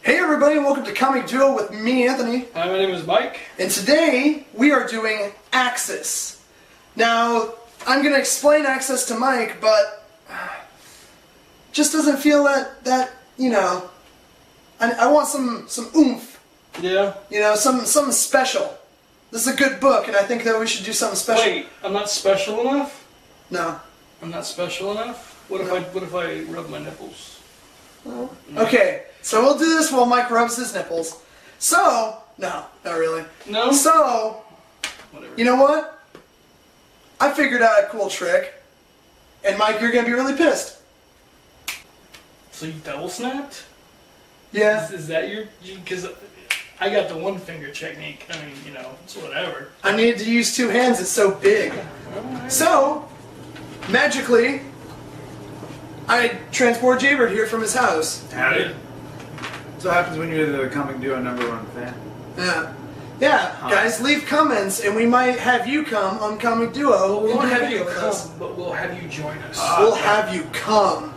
Hey everybody, and welcome to Comic Duo with me, Anthony. Hi, my name is Mike. And today, we are doing Axis. Now, I'm going to explain Axis to Mike, but just doesn't feel that you know, I want some oomph. Yeah? You know, something special. This is a good book, and I think that we should do something special. Wait, I'm not special enough? No. I'm not special enough? What if I rub my nipples? No. Okay, so we'll do this while Mike rubs his nipples. So, no, not really. No? So, Whatever. you know what? I figured out a cool trick, and Mike, you're gonna be really pissed. So you double snapped? Yeah. Is that your... Because I got the one finger technique. I mean, you know, it's whatever. I needed to use two hands, it's so big. Alright. So, magically, I transport Jaybird here from his house. Howdy. So what happens when you're the Comic Duo #1 fan? Yeah. Yeah, guys, leave comments, and we might have you come on Comic Duo. We won't and do a have you video with us. come, but we'll have you join us. We'll have you come.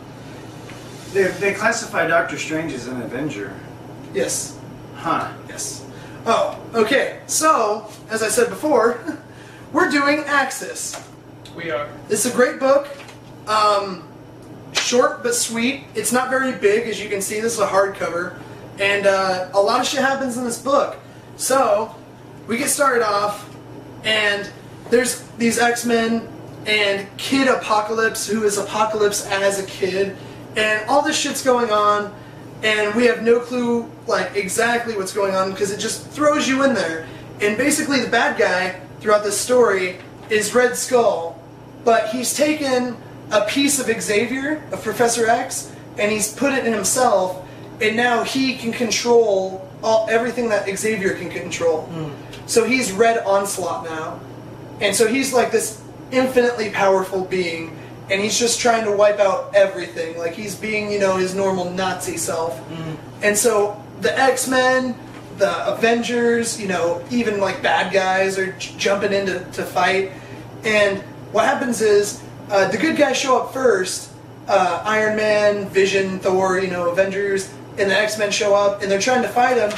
They classify Doctor Strange as an Avenger. Yes. Huh. Yes. Oh, okay. So, as I said before, we're doing Axis. We are. It's a great book. Short but sweet. It's not very big, as you can see. This is a hardcover. And a lot of shit happens in this book. So, we get started off, and there's these X-Men and Kid Apocalypse, who is Apocalypse as a kid. And all this shit's going on, and we have no clue, like, exactly what's going on, because it just throws you in there. And basically the bad guy throughout this story is Red Skull, but he's taken a piece of Xavier, of Professor X, and he's put it in himself, and now he can control everything that Xavier can control. So he's Red Onslaught now. And so he's like this infinitely powerful being, and he's just trying to wipe out everything. Like, he's being, you know, his normal Nazi self. And so the X-Men, the Avengers, you know, even like bad guys are jumping in to fight. And what happens is, the good guys show up first. Iron Man, Vision, Thor, you know, Avengers, and the X-Men show up, and they're trying to fight him.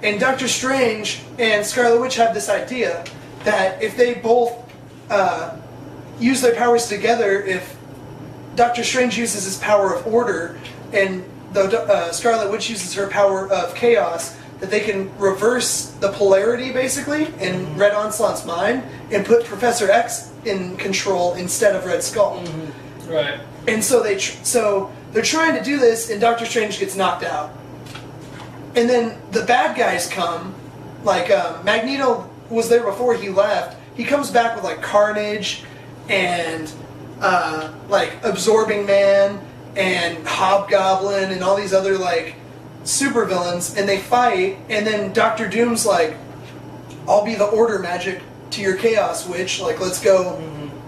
And Doctor Strange and Scarlet Witch have this idea that if they both use their powers together, if Doctor Strange uses his power of order, and Scarlet Witch uses her power of chaos, that they can reverse the polarity, basically, in Red Onslaught's mind, and put Professor X in control instead of Red Skull. Right. And so they're trying to do this, and Doctor Strange gets knocked out. And then the bad guys come, like Magneto was there before he left. He comes back with like Carnage and like Absorbing Man and Hobgoblin and all these other like supervillains, and they fight. And then Doctor Doom's like, "I'll be the order magic to your chaos, witch. Like, let's go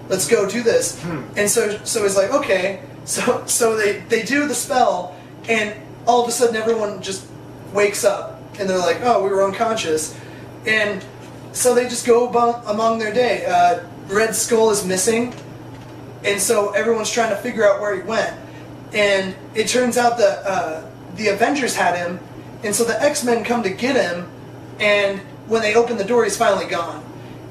do this." And so he's like, okay. So they do the spell, and all of a sudden everyone just wakes up, and they're like, "Oh, we were unconscious." And so they just go among their day. Red Skull is missing, and so everyone's trying to figure out where he went. And it turns out that the Avengers had him, and so the X-Men come to get him, and when they open the door, he's finally gone.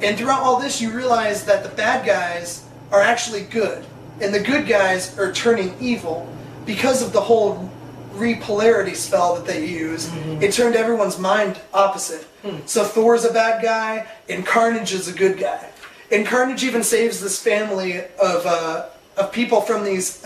And throughout all this, you realize that the bad guys are actually good, and the good guys are turning evil because of the whole repolarity spell that they use. It turned everyone's mind opposite. So Thor's a bad guy, and Carnage is a good guy. And Carnage even saves this family of people from these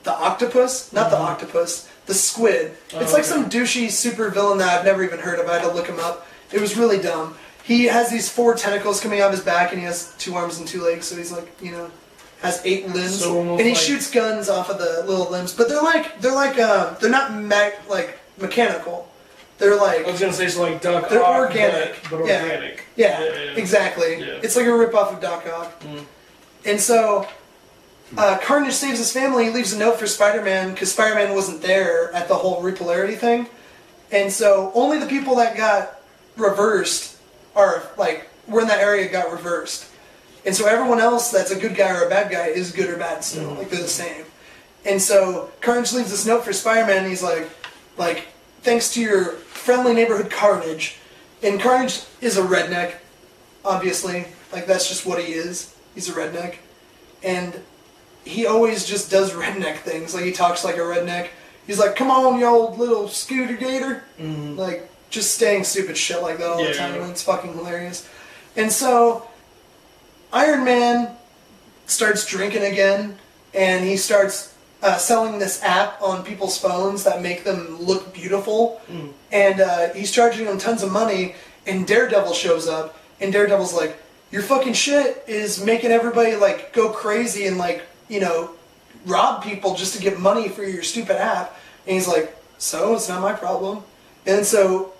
the octopus, not the octopus, the squid. It's like some douchey super villain that I've never even heard of. I had to look him up. It was really dumb. He has these 4 tentacles coming out of his back, and he has 2 arms and 2 legs, so he's like, you know, has 8 limbs. So and he shoots guns off of the little limbs, but they're not mechanical. They're like, I was gonna say it's like Doc Ock, they're organic. but organic. Yeah, exactly. Yeah. It's like a rip-off of Doc Ock. And so Carnage saves his family. He leaves a note for Spider-Man, because Spider-Man wasn't there at the whole repolarity thing. And so only the people that got reversed are, like, were in that area got reversed. And so everyone else that's a good guy or a bad guy is good or bad still. Like, they're the same. And so Carnage leaves this note for Spider-Man, and he's like, like, thanks to your friendly neighborhood Carnage, and Carnage is a redneck, obviously. Like, that's just what he is. He's a redneck. And he always just does redneck things. Like, he talks like a redneck. He's like, come on, you old little scooter gator. Mm-hmm. Like, just saying stupid shit like that all the time, Yeah. and it's fucking hilarious. And so, Iron Man starts drinking again, and he starts selling this app on people's phones that make them look beautiful. Mm. And he's charging them tons of money, and Daredevil shows up, and Daredevil's like, your fucking shit is making everybody, like, go crazy and, like, you know, rob people just to get money for your stupid app. And he's like, so? It's not my problem. And so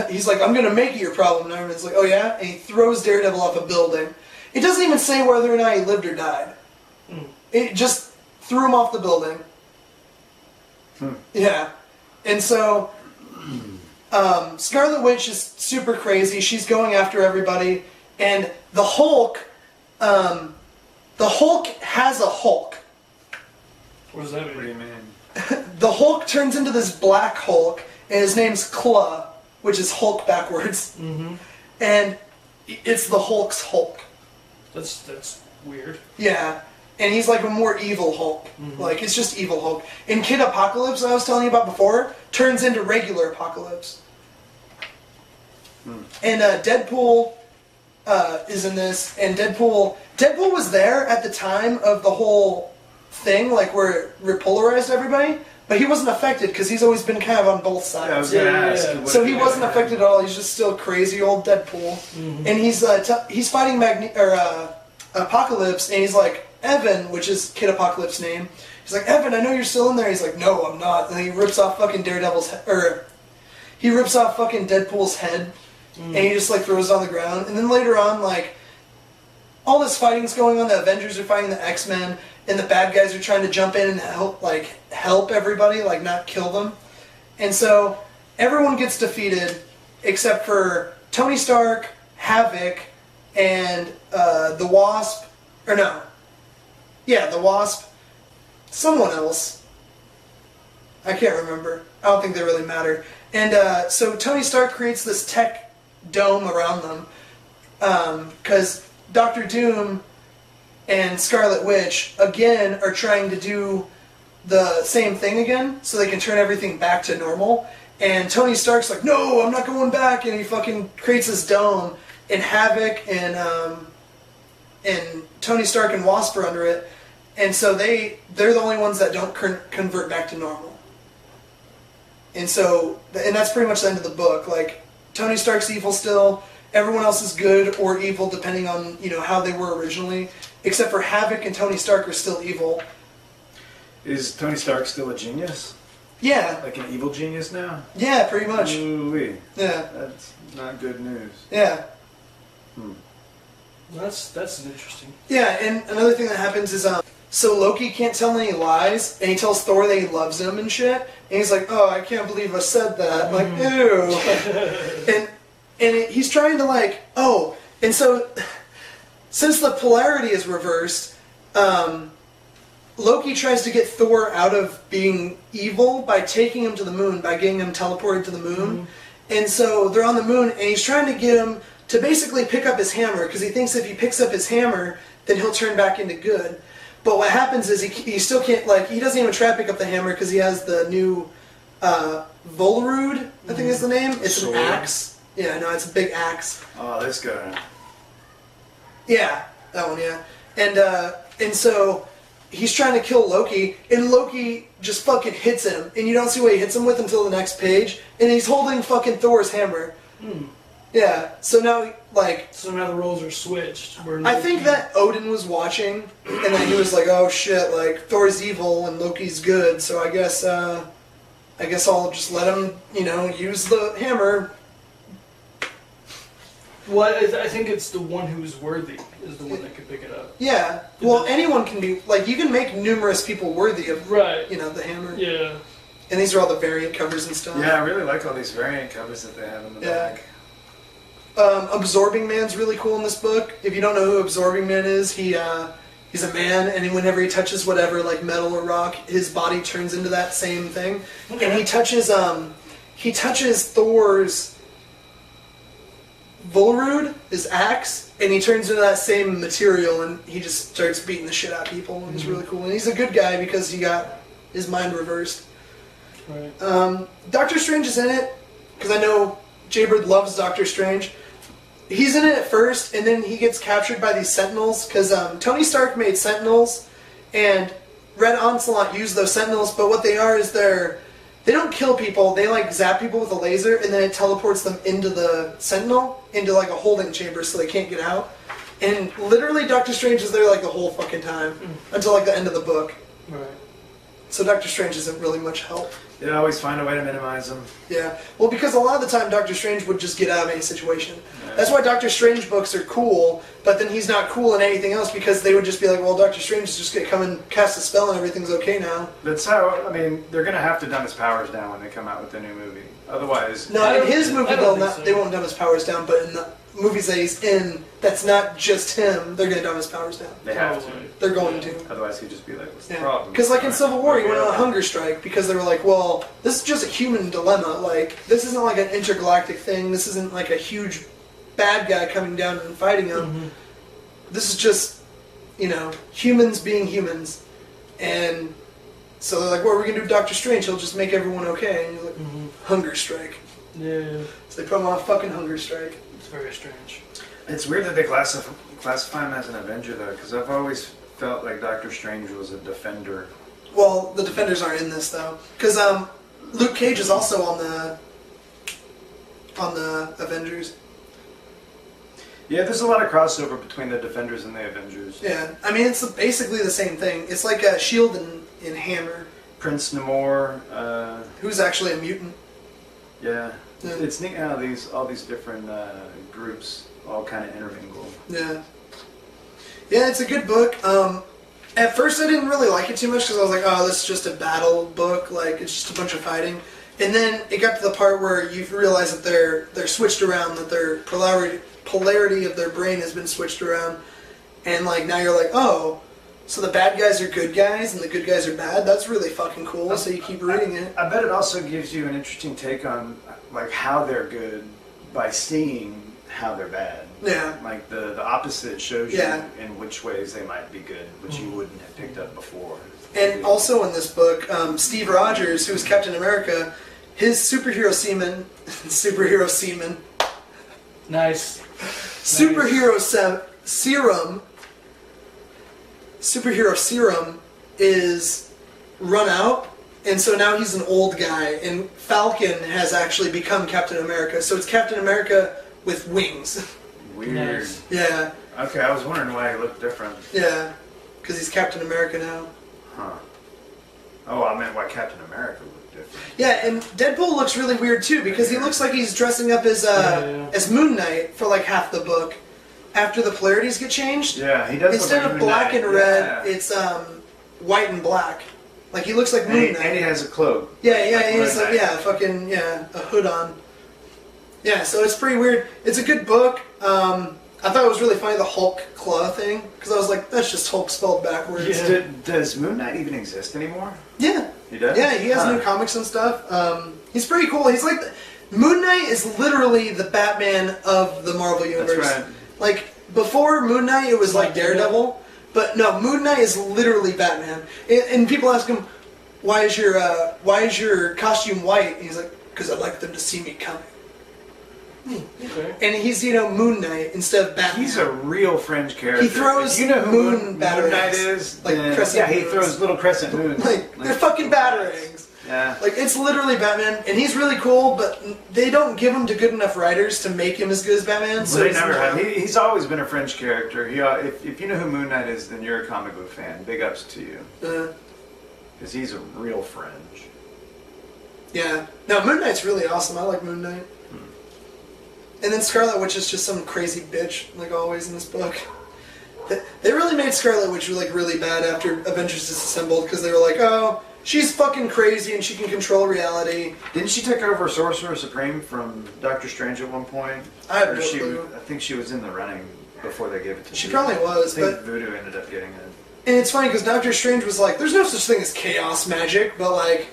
he's like, I'm going to make it your problem. And everyone's like, oh yeah? And he throws Daredevil off a building. It doesn't even say whether or not he lived or died. Mm. It just threw him off the building. Yeah. And so Scarlet Witch is super crazy. She's going after everybody. And the Hulk has a Hulk. What does that mean? What do you mean? The Hulk turns into this black Hulk, and his name's Claw, which is Hulk backwards. Mm-hmm. And it's the Hulk's Hulk. That's weird. Yeah. And he's like a more evil Hulk. Mm-hmm. Like, it's just evil Hulk. And Kid Apocalypse, I was telling you about before, turns into regular Apocalypse. And Deadpool is in this, and Deadpool was there at the time of the whole thing, like where it repolarized everybody, but he wasn't affected because he's always been kind of on both sides. Yeah, I was gonna ask. Yeah. So he wasn't affected at all. He's just still crazy old Deadpool, and he's fighting Apocalypse, and he's like, Evan, which is Kid Apocalypse's name. He's like, Evan, I know you're still in there. He's like, no, I'm not. And he rips off fucking he rips off fucking Deadpool's head, and he just like throws it on the ground. And then later on, like, all this fighting's going on. The Avengers are fighting the X-Men, and the bad guys are trying to jump in and help everybody, like not kill them. And so everyone gets defeated except for Tony Stark, Havoc, and the Wasp. Or no. Yeah, the Wasp. Someone else. I can't remember. I don't think they really matter. And so Tony Stark creates this tech dome around them because Doctor Doom and Scarlet Witch, again, are trying to do the same thing again so they can turn everything back to normal. And Tony Stark's like, no, I'm not going back. And he fucking creates this dome, and Havoc and Tony Stark and Wasp are under it. And so they're the only ones that don't convert back to normal. And so, and that's pretty much the end of the book. Like, Tony Stark's evil still. Everyone else is good or evil depending on, you know, how they were originally. Except for Havoc and Tony Stark are still evil. Is Tony Stark still a genius? Yeah. Like an evil genius now? Yeah, pretty much. Ooh-wee. Yeah. That's not good news. Yeah. That's an interesting. Yeah, and another thing that happens is, so Loki can't tell any lies, and he tells Thor that he loves him and shit, and he's like, oh, I can't believe I said that. I'm like, ew. and he's trying to like, oh, and so, since the polarity is reversed, Loki tries to get Thor out of being evil by taking him to the moon, by getting him teleported to the moon. And so they're on the moon, and he's trying to get him to basically pick up his hammer, because he thinks if he picks up his hammer, then he'll turn back into good. But what happens is he still can't, like, he doesn't even try to pick up the hammer because he has the new Volrude, I think is the name. It's Sword. an axe. Yeah, no, it's a big axe. Oh, this guy. Yeah, that one, yeah. And so he's trying to kill Loki, and Loki just fucking hits him, and you don't see what he hits him with until the next page, and he's holding fucking Thor's hammer. Yeah, so now, like... So now the roles are switched. Where I think that Odin was watching, and then he was like, oh shit, like, Thor's evil and Loki's good, so I guess I'll just let him, you know, use the hammer. Well, I think it's the one who's worthy is the one that can pick it up. Yeah, well, anyone can be, like, you can make numerous people worthy of, Right. you know, the hammer. Yeah. And these are all the variant covers and stuff. Yeah, I really like all these variant covers that they have in the back. Absorbing Man's really cool in this book. If you don't know who Absorbing Man is, he's he's a man, and whenever he touches whatever, like metal or rock, his body turns into that same thing. Okay. And he touches Thor's Volrud, his axe, and he turns into that same material, and he just starts beating the shit out of people, and it's really cool. And he's a good guy because he got his mind reversed. Right. Doctor Strange is in it, because I know Jaybird loves Doctor Strange. He's in it at first, and then he gets captured by these Sentinels, because Tony Stark made Sentinels, and Red Onslaught used those Sentinels, but what they are is they don't kill people, they like zap people with a laser, and then it teleports them into the Sentinel, into like a holding chamber so they can't get out. And literally Doctor Strange is there like the whole fucking time, until like the end of the book. Right. So Doctor Strange isn't really much help. They always find a way to minimize them. Yeah, well, because a lot of the time Doctor Strange would just get out of any situation. Yeah. That's why Doctor Strange books are cool, but then he's not cool in anything else because they would just be like, well, Doctor Strange is just going to come and cast a spell and everything's okay now. That's how, I mean, they're going to have to dumb his powers down when they come out with the new movie. Otherwise... No, in his movie, I don't think so. they won't dumb his powers down, but in the movies that he's in, that's not just him, they're going to dumb his powers down. They have to. Probably. They're going to. Otherwise he'd just be like, what's the Yeah. problem? Because like in Civil War, he went on a Yeah. hunger strike because they were like, well, this is just a human dilemma. Like, this isn't like an intergalactic thing. This isn't like a huge bad guy coming down and fighting him. Mm-hmm. This is just, humans being humans. And so they're like, what are we going to do with Doctor Strange? He'll just make everyone okay. And you're like, hunger strike. Yeah. So they put him on a fucking hunger strike. It's very strange. It's weird that they classify him as an Avenger, though, because I've always felt like Doctor Strange was a Defender. Well, the Defenders aren't in this, though. Because Luke Cage is also on the Avengers. Yeah, there's a lot of crossover between the Defenders and the Avengers. Yeah, I mean, it's basically the same thing. It's like a Shield in Hammer. Prince Namor, Who's actually a mutant. yeah. Yeah. It's neat how all these different groups all kind of intermingle. Yeah. Yeah, it's a good book. At first I didn't really like it too much because I was like, oh, this is just a battle book. Like, it's just a bunch of fighting. And then it got to the part where you realize that they're switched around, that their polarity of their brain has been switched around. And like now you're like, oh, so the bad guys are good guys and the good guys are bad? That's really fucking cool, so you keep reading it. I bet it also gives you an interesting take on like how they're good by seeing how they're bad. Yeah. Like the opposite shows you Yeah. in which ways they might be good, which you wouldn't have picked up before. And also in this book, Steve Rogers, who's Captain America, his superhero semen, Nice. superhero serum is run out, and so now he's an old guy, and Falcon has actually become Captain America, so it's Captain America with wings. Weird. Nice. Yeah, Okay, I was wondering why he looked different. yeah, because he's Captain America now. Huh. Oh, I meant why Captain America looked different. Yeah, and Deadpool looks really weird too, because he looks like he's dressing up as Yeah. as Moon Knight for like half the book. After the polarities get changed, Yeah, he does. instead look of like black Moon and Knight. red, Yeah. it's white and black. Like he looks like And Moon he, Knight. and he has a cloak. Yeah, yeah, like he has Moon a, Knight. a hood on. Yeah, so it's pretty weird. It's a good book. I thought it was really funny, the Hulk claw thing, because I was like, that's just Hulk spelled backwards. Yeah. Does Moon Knight even exist anymore? Yeah. He does? Yeah, he has Huh. new comics and stuff. He's pretty cool. He's like, Moon Knight is literally the Batman of the Marvel Universe. That's right. Like, before Moon Knight, it was like Daredevil, but no, Moon Knight is literally Batman. And people ask him, why is your costume white? And he's like, because I'd like them to see me coming. Okay. And he's, Moon Knight instead of Batman. He's a real fringe character. He throws If you know who moon batarangs. Moon Knight is, Like then- crescent yeah, he moons. throws little crescent moons. like, they're fucking batarangs. Yeah. Like, it's literally Batman, and he's really cool, but they don't give him to good enough writers to make him as good as Batman. So Well, they he's never not- have. He's always been a fringe character. He, if you know who Moon Knight is, then you're a comic book fan. Big ups to you. Because he's a real fringe. Yeah. No, Moon Knight's really awesome. I like Moon Knight. And then Scarlet Witch is just some crazy bitch, like always in this book. They really made Scarlet Witch like really bad after Avengers Disassembled, because they were like, oh, she's fucking crazy and she can control reality. Didn't she take over Sorcerer Supreme from Doctor Strange at one point? I have Or no clue. I think she was in the running before they gave it to She Voodoo. probably was, I think but Voodoo ended up getting it. And it's funny because Doctor Strange was like, "There's no such thing as chaos magic," but like,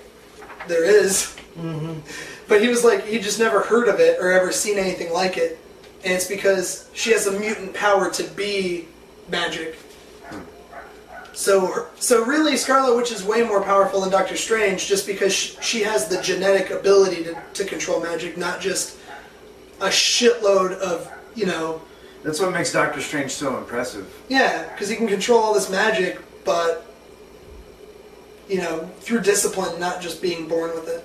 there is. Mm-hmm. But he was like, he just never heard of it or ever seen anything like it, and it's because she has a mutant power to be magic. So really, Scarlet Witch is way more powerful than Doctor Strange, just because she has the genetic ability to control magic, not just a shitload of, you know. That's what makes Doctor Strange so impressive. Yeah, because he can control all this magic, but, you know, through discipline, not just being born with it.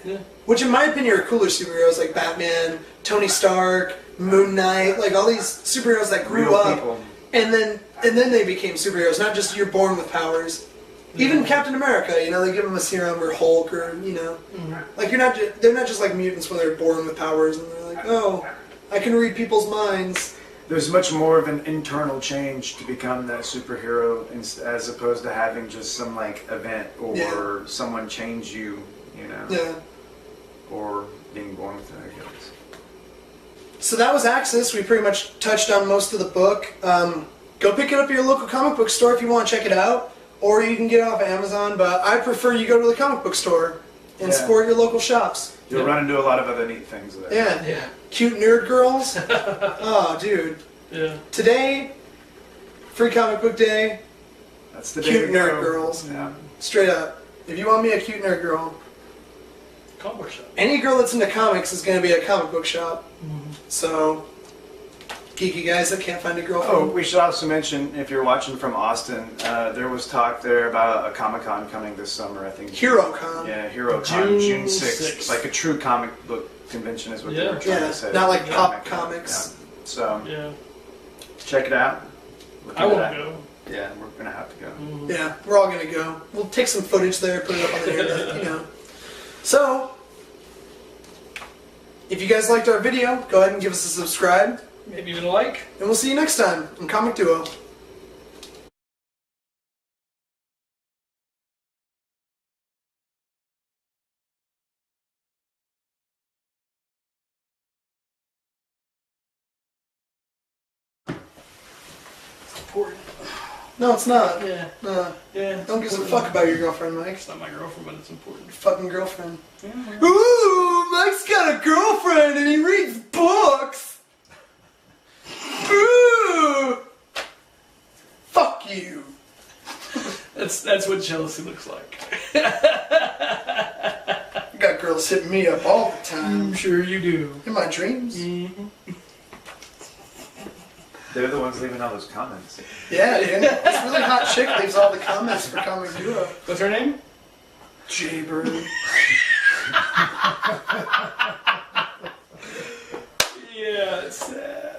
Yeah. Which, in my opinion, are cooler superheroes like Batman, Tony Stark, Moon Knight, like all these superheroes that grew Real up, people. and then they became superheroes. Not just you're born with powers. Even Captain America, you know, they give him a serum, or Hulk, or you know, like they're not just like mutants when they're born with powers, and they're like, oh, I can read people's minds. There's much more of an internal change to become that superhero as opposed to having just some like event or someone change you, you know. Yeah. Or being born with it, I guess. So that was Axis. We pretty much touched on most of the book. Go pick it up at your local comic book store if you want to check it out, or you can get it off of Amazon, but I prefer you go to the comic book store and support your local shops. You'll run into a lot of other neat things there. Yeah. Cute nerd girls. Oh, dude. Yeah. Today, Free Comic Book Day. That's the day Cute to nerd go. girls. Yeah. Straight up. If you want me a cute nerd girl, Comic book shop. any girl that's into comics is going to be at a comic book shop. So, geeky guys that can't find a girlfriend. Oh, we should also mention, if you're watching from Austin, there was talk there about a Comic-Con coming this summer, I think. HeroCon. Yeah, HeroCon, June 6th. 6th. Like a true comic book convention is what they were trying to say. Not like pop Comic-Con. comics. Yeah. So, Yeah. check it out. Look I into won't that. go. Yeah, we're going to have to go. Yeah, we're all going to go. We'll take some footage there, put it up on the internet, you know. So, if you guys liked our video, go ahead and give us a subscribe, Maybe even a like. and we'll see you next time on Comic Duo. Important. No, it's not. Yeah. No. Yeah. Don't give a fuck about your girlfriend, Mike. It's not my girlfriend, but it's important. Your fucking girlfriend. Yeah. Ooh, Mike's got a girlfriend and he reads books. Ooh. Fuck you. That's what jealousy looks like. I got girls hitting me up all the time. I'm sure you do. In my dreams. They're the ones leaving all those comments. Yeah, dude. This really hot chick leaves all the comments for Comic Duo. What's her name? Jaybird. Yeah, it's sad.